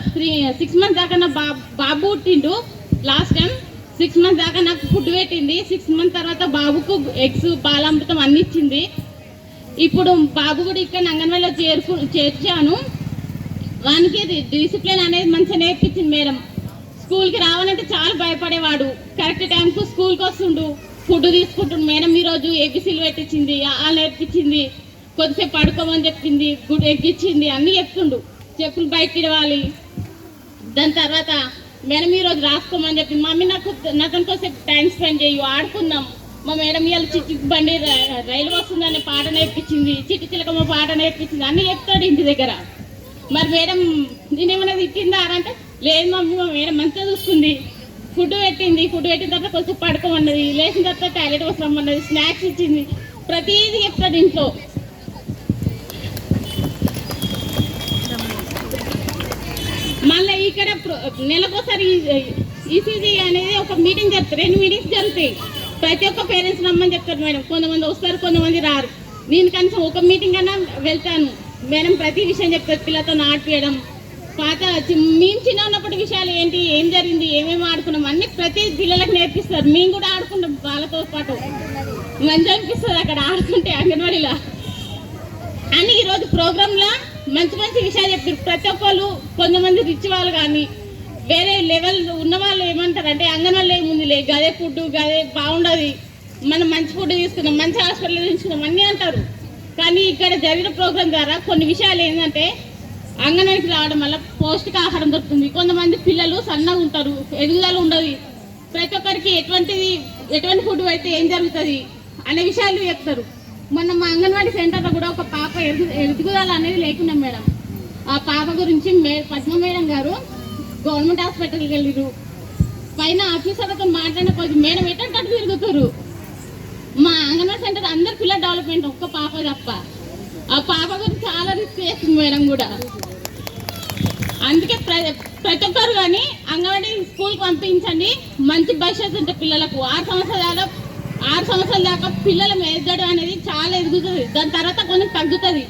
6 months దాకా నా బాబు పుట్టిండు. లాస్ట్ టైం 6 months దాకా నాకు ఫుడ్ పెట్టింది. 6 months తర్వాత బాబుకు ఎగ్స్, బాలామృతం అన్ని ఇచ్చింది. ఇప్పుడు బాబు కూడా ఇక్కడ అంగన్వాడీలో చేర్చాను. వానికి డిసిప్లిన్ అనేది మంచిగా నేర్పించింది మేడం. స్కూల్కి రావాలంటే చాలా భయపడేవాడు. కరెక్ట్ టైంకు స్కూల్కి వస్తుండు, ఫుడ్ తీసుకుంటుండు. మేడం ఈరోజు ఏబీసీలు పెట్టించింది, నేర్పించింది, కొద్దిసేపు పడుకోమని చెప్పింది, గుడ్ ఎక్కిచ్చింది, అన్నీ చెప్తుండు. చెప్పులు బయటకి ఇవ్వాలి. దాని తర్వాత మేడం ఈరోజు రాసుకోమని చెప్పింది. మమ్మీ నాతో కొద్దిసేపు టైం స్పెండ్ చేయు, ఆడుకుందాం. మా మేడం ఇవాళ చిట్టి బండి రైలు వస్తుందనే పాట నేర్పించింది, చిట్టి చిలకమ్మ పాట నేర్పించింది, అన్నీ చెప్తాడు ఇంటి దగ్గర. మరి మేడం నేనేమన్నా తిట్టిందా అంటే లేదు మమ్మీ, మా మేడం మంచిగా చూసుకుంది, ఫుడ్ పెట్టింది, ఫుడ్ పెట్టిన తర్వాత కొంచెం పడుకోమన్నది, లేచిన తర్వాత టాయిలెట్ కోసం రమ్మన్నది, స్నాక్స్ ఇచ్చింది, ప్రతిదీ చెప్తాడు ఇంట్లో. మళ్ళీ ఇక్కడ నెలకోసారి ఈసీజీ అనేది ఒక మీటింగ్ జరుగుతుంది, 2 మీటింగ్స్ జరుగుతాయి. ప్రతి ఒక్క పేరెంట్స్ రమ్మని చెప్తారు మేడం. కొంతమంది వస్తారు, కొంతమంది రారు. నేను కనీసం ఒక మీటింగ్ అన్నా వెళ్తాను. మేడం ప్రతి విషయం చెప్తారు, పిల్లలతో ఆడిపియడం, పాత మేము చిన్న ఉన్నప్పటి విషయాలు ఏంటి, ఏం జరిగింది, ఏమేమి ఆడుకున్నాం అన్ని ప్రతి పిల్లలకు నేర్పిస్తారు. మేము కూడా ఆడుకుంటాం వాళ్ళతో పాటు. మంచి అనిపిస్తుంది అక్కడ ఆడుకుంటే అంగన్వాడీలో. అని ఈరోజు ప్రోగ్రాంలో మంచి మంచి విషయాలు చెప్పారు ప్రతి ఒక్కళ్ళు. కొంతమంది రిచ్ వాళ్ళు కానీ వేరే లెవెల్ ఉన్న వాళ్ళు ఏమంటారు అంటే అంగన్వాడీలో ఏముందిలే, గదే ఫుడ్ గదే బాగుండదు, మనం మంచి ఫుడ్ తీసుకున్నాం, మంచి హాస్పిటల్ తీసుకున్నాం అన్నీ అంటారు. కానీ ఇక్కడ జరిగిన ప్రోగ్రాం ద్వారా కొన్ని విషయాలు ఏంటంటే అంగన్వాడికి రావడం వల్ల పౌష్టికాహారం దొరుకుతుంది. కొంతమంది పిల్లలు సన్నగా ఉంటారు, ఎదుగుదల ఉండదు. ప్రతి ఒక్కరికి ఎటువంటి ఫుడ్ అయితే ఏం జరుగుతుంది అనే విషయాలు చెప్తారు. మొన్న మా అంగన్వాడీ సెంటర్లో కూడా ఒక పాప ఎదుగుదల అనేది లేకుండా మేడం. ఆ పాప గురించి పద్మ మేడం గారు గవర్నమెంట్ హాస్పిటల్కి వెళ్ళిరు. పైన ఆఫీసర్లతో మాట్లాడిన కొద్ది మేడం ఎట్లా తిరుగుతారు. మా అంగన్వాడీ సెంటర్ అందరు పిల్లల డెవలప్మెంట్, ఒక్క పాప తప్ప. ఆ పాప గురించి చాలా రిస్క్ చేస్తుంది మేడం కూడా. అందుకే ప్రతి ఒక్కరు కానీ అంగన్వాడీ స్కూల్కి పంపించండి, మంచి భవిష్యత్తు ఉంటుంది పిల్లలకు. 6 సంవత్సరాల దాకా పిల్లల ఎదగడం అనేది చాలా ఎదుగుతుంది, దాని తర్వాత కొంచెం తగ్గుతుంది.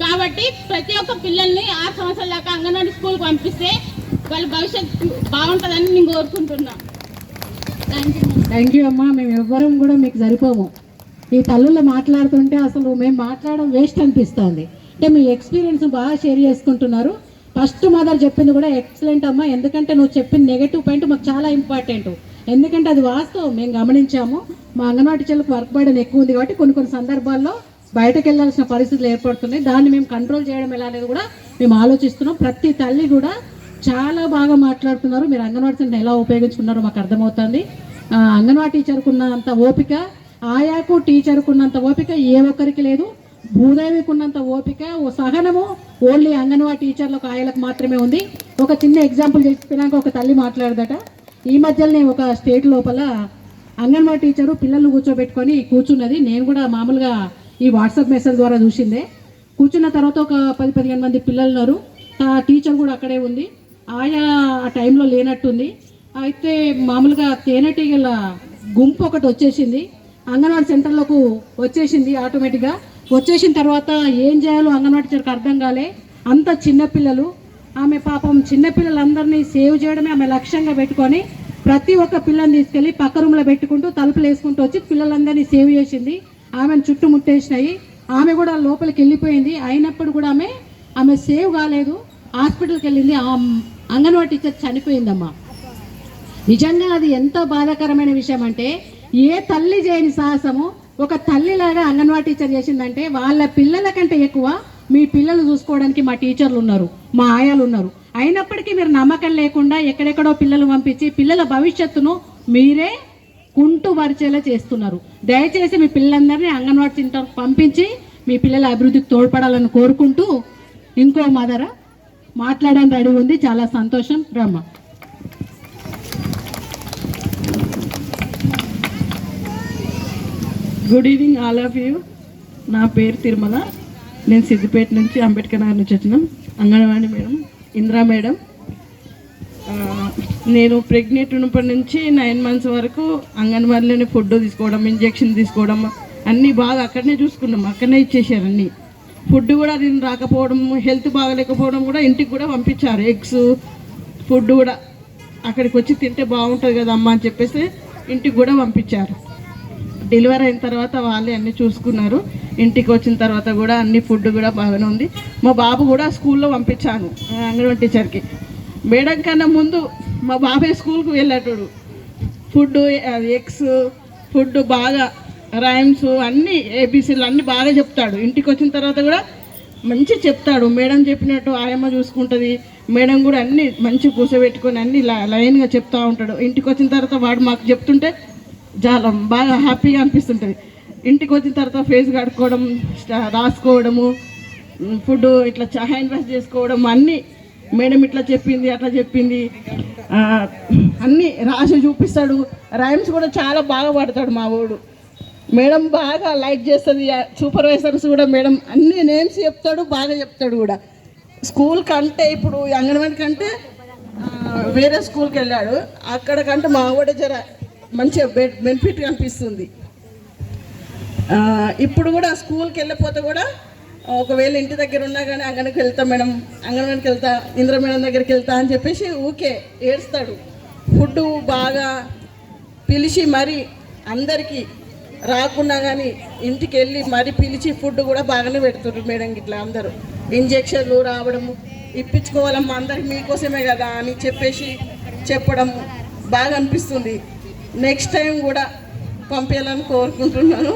కాబట్టి ప్రతి ఒక్క పిల్లల్ని 6 సంవత్సరాల దాకా అంగన్వాడీ స్కూల్కి పంపిస్తే వాళ్ళ భవిష్యత్తు బాగుంటుందని నేను కోరుకుంటున్నాను. థ్యాంక్ యూ అమ్మా. మేము ఎవ్వరం కూడా మీకు సరిపోము. ఈ తల్లుల్లో మాట్లాడుతుంటే అసలు మేము మాట్లాడడం వేస్ట్ అనిపిస్తుంది. అంటే మీ ఎక్స్పీరియన్స్ బాగా షేర్ చేసుకుంటున్నారు. ఫస్ట్ మదర్ చెప్పింది కూడా ఎక్సలెంట్ అమ్మా. ఎందుకంటే నువ్వు చెప్పిన నెగటివ్ పాయింట్ మాకు చాలా ఇంపార్టెంట్. ఎందుకంటే అది వాస్తవం, మేము గమనించాము. మా అంగన్వాడీ టీచర్లకు వర్క్ బర్డెన్ ఎక్కువ ఉంది కాబట్టి కొన్ని సందర్భాల్లో బయటకు వెళ్ళాల్సిన పరిస్థితులు ఏర్పడుతున్నాయి. దాన్ని మేము కంట్రోల్ చేయడం ఎలా అనేది కూడా మేము ఆలోచిస్తున్నాం. ప్రతి తల్లి కూడా చాలా బాగా మాట్లాడుతున్నారు. మీరు అంగన్వాడీ సెంటర్ ఎలా ఉపయోగించుకున్నారో మాకు అర్థమవుతుంది. అంగన్వాడీ టీచర్కు ఉన్నంత ఓపిక, ఆయాకు టీచర్కు ఉన్నంత ఓపిక ఏ ఒక్కరికి లేదు. భూదేవికి ఉన్నంత ఓపిక, సహనము ఓన్లీ అంగన్వాడీ టీచర్లకు ఆయాలకు మాత్రమే ఉంది. ఒక చిన్న ఎగ్జాంపుల్ చెప్పినాక ఒక తల్లి మాట్లాడదట. ఈ మధ్యలోనే ఒక స్టేట్ లోపల అంగన్వాడీ టీచరు పిల్లలు కూర్చోబెట్టుకొని కూర్చున్నది. నేను కూడా మామూలుగా ఈ వాట్సాప్ మెసేజ్ ద్వారా చూసిందే. కూర్చున్న తర్వాత ఒక 10-15 మంది పిల్లలు ఉన్నారు. ఆ టీచర్ కూడా అక్కడే ఉంది. ఆయా ఆ టైంలో లేనట్టుంది. అయితే మామూలుగా తేనెటీగల గుంపు ఒకటి వచ్చేసింది, అంగన్వాడీ సెంటర్లకు వచ్చేసింది. ఆటోమేటిక్గా వచ్చేసిన తర్వాత ఏం చేయాలో అంగన్వాడీ టీచర్కి అర్థం కాలే. అంత చిన్నపిల్లలు. ఆమె పాపం చిన్నపిల్లలందరినీ సేవ్ చేయడమే ఆమె లక్ష్యంగా పెట్టుకొని ప్రతి ఒక్క పిల్లని తీసుకెళ్ళి పక్క రూమ్లో పెట్టుకుంటూ తలుపులు వేసుకుంటూ వచ్చి పిల్లలందరినీ సేవ్ చేసింది. ఆమెను చుట్టుముట్టేసినాయి. ఆమె కూడా లోపలికి వెళ్ళిపోయింది. అయినప్పుడు కూడా ఆమె సేవ్ కాలేదు, హాస్పిటల్కి వెళ్ళింది. అంగన్వాడీ టీచర్ చనిపోయిందమ్మా. నిజంగా అది ఎంత బాధాకరమైన విషయం అంటే ఏ తల్లి చేయని సాహసము ఒక తల్లిలాగా అంగన్వాడీ టీచర్ చేసిందంటే వాళ్ళ పిల్లల కంటే ఎక్కువ మీ పిల్లలు చూసుకోవడానికి మా టీచర్లు ఉన్నారు, మా ఆయాలు ఉన్నారు. అయినప్పటికీ మీరు నమ్మకం లేకుండా ఎక్కడెక్కడో పిల్లలు పంపించి పిల్లల భవిష్యత్తును మీరే కుంటుపరిచేలా చేస్తున్నారు. దయచేసి మీ పిల్లలందరినీ అంగన్వాడీ సెంటర్ పంపించి మీ పిల్లల అభివృద్ధికి తోడ్పడాలని కోరుకుంటూ ఇంకో మదర మాట్లాడడానికి రెడీ ఉంది. చాలా సంతోషం. రమ్మ. Good evening all of you. నా పేరు తిరుమల. నేను సిద్దిపేట నుంచి, అంబేద్కర్ నగర్ నుంచి వచ్చినాం. Anganwadi madam Indira madam. నేను ప్రెగ్నెంట్ ఉన్నప్పటి నుంచి 9 months వరకు అంగన్వాడీలోనే ఫుడ్ తీసుకోవడం, ఇంజెక్షన్ తీసుకోవడం అన్నీ బాగా అక్కడనే చూసుకున్నాం. అక్కడనే ఇచ్చేసారు అన్నీ. ఫుడ్ కూడా నేను రాకపోవడం, హెల్త్ బాగలేకపోవడం కూడా ఇంటికి కూడా పంపించారు. ఎగ్స్ ఫుడ్ కూడా అక్కడికి వచ్చి తింటే బాగుంటుంది కదా అమ్మ అని చెప్పేసి ఇంటికి కూడా పంపించారు. డెలివరీ అయిన తర్వాత వాళ్ళే అన్నీ చూసుకున్నారు. ఇంటికి వచ్చిన తర్వాత కూడా అన్ని ఫుడ్ కూడా బాగానే ఉంది. మా బాబు కూడా స్కూల్లో పంపించాను అంగన్వాడీ టీచర్కి. మేడం కన్నా ముందు మా బాబాయ్ స్కూల్కి వెళ్ళేటోడు. ఫుడ్ ఎగ్స్ ఫుడ్ బాగా రైమ్స్ అన్నీ ఏబీసీలు అన్నీ బాగా చెప్తాడు. ఇంటికి వచ్చిన తర్వాత కూడా మంచి చెప్తాడు. మేడం చెప్పినట్టు ఆయమ్మ చూసుకుంటుంది. మేడం కూడా అన్నీ మంచి కూర్చోబెట్టుకొని అన్నీ లైన్గా చెప్తూ ఉంటాడు. ఇంటికి వచ్చిన తర్వాత వాడు మాకు చెప్తుంటే చాలా బాగా హ్యాపీగా అనిపిస్తుంటుంది. ఇంటికి వచ్చిన తర్వాత ఫేస్ కడుక్కోవడం, రాసుకోవడము, ఫుడ్ ఇట్లా హ్యాండ్ వాష్ చేసుకోవడం అన్నీ మేడం ఇట్లా చెప్పింది అట్లా చెప్పింది అన్నీ రాసి చూపిస్తాడు. రైమ్స్ కూడా చాలా బాగా పడతాడు మా వాడు. మేడం బాగా లైక్ చేస్తుంది. సూపర్వైజర్స్ కూడా మేడం అన్ని నేమ్స్ చెప్తాడు, బాగా చెప్తాడు కూడా. స్కూల్ కంటే ఇప్పుడు అంగన్వాడీ కంటే వేరే స్కూల్కి వెళ్ళాడు. అక్కడ కంటే మా వాడే జర మంచిగా బెనిఫిట్ అనిపిస్తుంది. ఇప్పుడు కూడా స్కూల్కి వెళ్ళిపోతే కూడా ఒకవేళ ఇంటి దగ్గర ఉన్నా కానీ అంగన్వాడికి వెళ్తా మేడం, అంగన్వాడికి వెళ్తా, ఇంద్ర మేడం దగ్గరికి వెళ్తా అని చెప్పేసి ఊకే ఏడుస్తాడు. ఫుడ్ బాగా పిలిచి మరి అందరికీ రాకున్నా కానీ ఇంటికి వెళ్ళి మరి పిలిచి ఫుడ్ కూడా బాగానే పెడుతున్నారు మేడం. ఇట్లా అందరూ ఇంజక్షన్లు రావడము, ఇప్పించుకోవాలమ్మా అందరికి మీకోసమే కదా అని చెప్పేసి చెప్పడం బాగా అనిపిస్తుంది. నెక్స్ట్ టైం కూడా పంపించాలని కోరుకుంటున్నాను.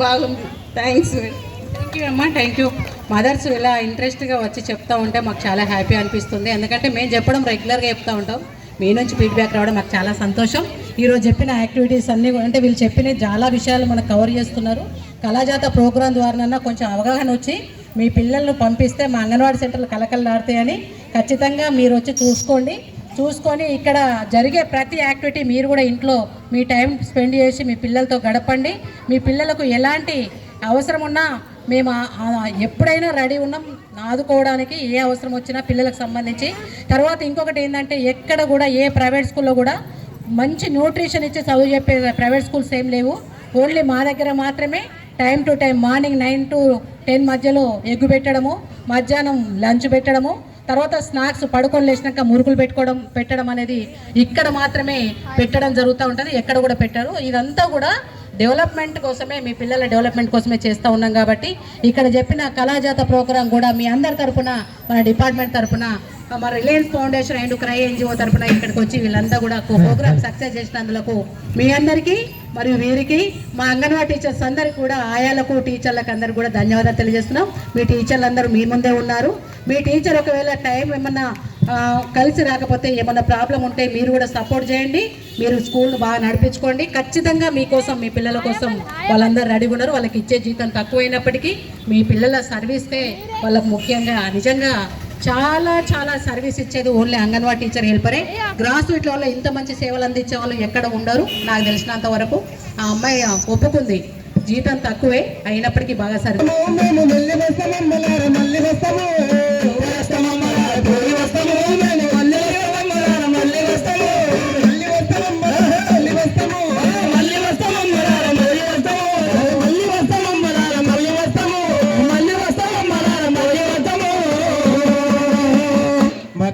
బాగుంది. Thanks madam. థ్యాంక్ యూ అమ్మా, థ్యాంక్ యూ. మదర్స్ ఇలా ఇంట్రెస్ట్గా వచ్చి చెప్తూ ఉంటే మాకు చాలా హ్యాపీ అనిపిస్తుంది. ఎందుకంటే మేము చెప్పడం రెగ్యులర్గా చెప్తూ ఉంటాం, మీ నుంచి ఫీడ్బ్యాక్ రావడం మాకు చాలా సంతోషం. ఈరోజు చెప్పిన యాక్టివిటీస్ అన్నీ అంటే వీళ్ళు చెప్పిన చాలా విషయాలు మనకు కవర్ చేస్తున్నారు. కళాజాత ప్రోగ్రాం ద్వారానన్నా కొంచెం అవగాహన వచ్చి మీ పిల్లలను పంపిస్తే మా అంగన్వాడీ సెంటర్లు కలకలలాడతాయని ఖచ్చితంగా మీరు వచ్చి చూసుకొని ఇక్కడ జరిగే ప్రతి యాక్టివిటీ మీరు కూడా ఇంట్లో మీ టైం స్పెండ్ చేసి మీ పిల్లలతో గడపండి. మీ పిల్లలకు ఎలాంటి అవసరం ఉన్నా మేము ఎప్పుడైనా రెడీ ఉన్నాం ఆదుకోవడానికి, ఏ అవసరం వచ్చినా పిల్లలకు సంబంధించి. తర్వాత ఇంకొకటి ఏంటంటే ఎక్కడ కూడా ఏ ప్రైవేట్ స్కూల్లో కూడా మంచి న్యూట్రిషన్ ఇచ్చి చదువు చెప్పే ప్రైవేట్ స్కూల్స్ ఏం లేవు. ఓన్లీ మా దగ్గర మాత్రమే time to time morning 9 to 10 మధ్యలో ఎగ్గు పెట్టడము, మధ్యాహ్నం లంచ్ పెట్టడము, తర్వాత స్నాక్స్ పడుకొని లేచినాక మురుకులు పెట్టడం అనేది ఇక్కడ మాత్రమే పెట్టడం జరుగుతూ ఉంటుంది. ఎక్కడ కూడా పెట్టారు. ఇదంతా కూడా డెవలప్మెంట్ కోసమే, మీ పిల్లల డెవలప్మెంట్ కోసమే చేస్తూ ఉన్నాం. కాబట్టి ఇక్కడ చెప్పిన కళాజాత ప్రోగ్రాం కూడా మీ అందరి తరఫున, మన డిపార్ట్మెంట్ తరఫున, మా Reliance foundation and cry NGO తరఫున ఇక్కడికి వచ్చి వీళ్ళంతా కూడా ప్రోగ్రామ్ సక్సెస్ చేసినందుకు మీ అందరికీ మరియు వీరికి మా అంగన్వాడీ టీచర్స్ అందరికీ కూడా, ఆయాలకు టీచర్లకు అందరికీ కూడా ధన్యవాదాలు తెలియజేస్తున్నాం. మీ టీచర్లు అందరూ మీ ముందే ఉన్నారు. మీ టీచర్ ఒకవేళ టైం ఏమన్నా కలిసి రాకపోతే ఏమన్నా ప్రాబ్లం ఉంటే మీరు కూడా సపోర్ట్ చేయండి. మీరు స్కూల్ను బాగా నడిపించుకోండి. ఖచ్చితంగా మీకోసం, మీ పిల్లల కోసం వాళ్ళందరూ రెడీగా ఉన్నారు. వాళ్ళకి ఇచ్చే జీతం తక్కువైనప్పటికీ మీ పిల్లల సర్వీస్కే వాళ్ళకు ముఖ్యంగా నిజంగా చాలా చాలా సర్వీస్ ఇచ్చేది ఓన్లీ అంగన్వాడీ టీచర్ హెల్పరే. గ్రాస్ రూట్ లెవెల్లో ఇంత మంచి సేవలు అందించే వాళ్ళు ఎక్కడ ఉండరు. నాకు తెలిసినంత వరకు ఆ అమ్మాయి ఒప్పుకుంది, జీతం తక్కువే అయినప్పటికీ బాగా సర్వీస్.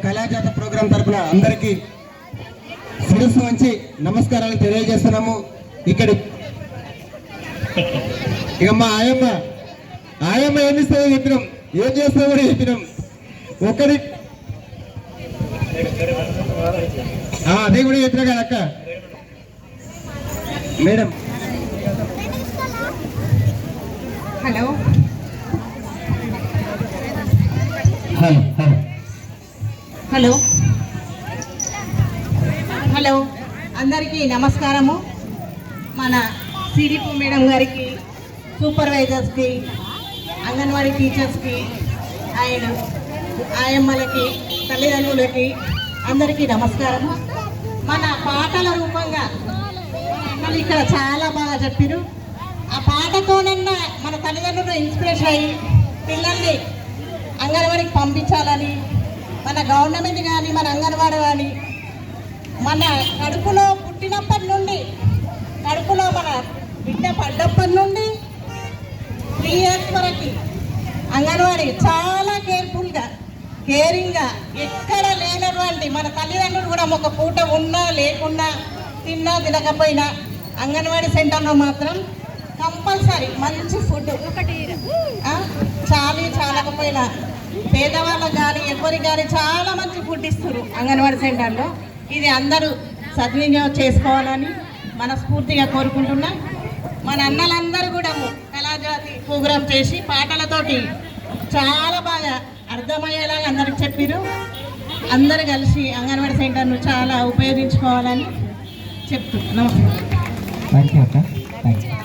కళాజాత ప్రోగ్రాం తరఫున అందరికీ శిరస్సు వంచి నమస్కారాలు తెలియజేస్తున్నాము. ఇక్కడ ఇక మా ఆయమ్మ ఏమి ఇస్తుందో చెప్పినాం, ఏం చేస్తుందో కూడా చెప్పినాం. ఒకటి అదే కూడా చెప్పినా కదా అక్క. మేడం హలో హలో హలో అందరికీ నమస్కారము. మన సిడిపి మేడం గారికి, సూపర్వైజర్స్కి, అంగన్వాడీ టీచర్స్కి, అండ్ ఆయమ్మలకి, తల్లిదండ్రులకి అందరికీ నమస్కారము. మన పాటల రూపంగా మళ్ళీ ఇక్కడ చాలా బాగా చెప్పారు. ఆ పాటతోనన్నా మన తల్లిదండ్రులు ఇన్స్పిరేషన్ అయ్యి పిల్లల్ని అంగన్వాడీకి పంపించాలని, మన గవర్నమెంట్ కానీ మన అంగన్వాడీ కానీ మన కడుపులో పుట్టినప్పటి నుండి, కడుపులో మన బిడ్డ పడ్డప్పటి నుండి 3 years వరకు అంగన్వాడీ చాలా కేరింగ్గా ఎక్కడ లేనటువంటి మన తల్లిదండ్రులు కూడా ఒక పూట ఉన్నా లేకున్నా, తిన్నా తినకపోయినా అంగన్వాడీ సెంటర్లో మాత్రం కంపల్సరీ మంచి ఫుడ్ చాలకపోయినా పేదవాళ్ళకి కానీ ఎవరికి కానీ చాలా మంచి ఫుడ్ ఇస్తారు అంగన్వాడీ సెంటర్లో. ఇది అందరూ సద్వినియోగం చేసుకోవాలని మనస్ఫూర్తిగా కోరుకుంటున్నా. మన అన్నలందరూ కూడా కళాజాతి ప్రోగ్రాం చేసి పాటలతోటి చాలా బాగా అర్థమయ్యేలాగా అందరికి చెప్పారు. అందరు కలిసి అంగన్వాడీ సెంటర్ను చాలా ఉపయోగించుకోవాలని చెప్తున్నాను. థ్యాంక్ యూ అక్క. Thank you.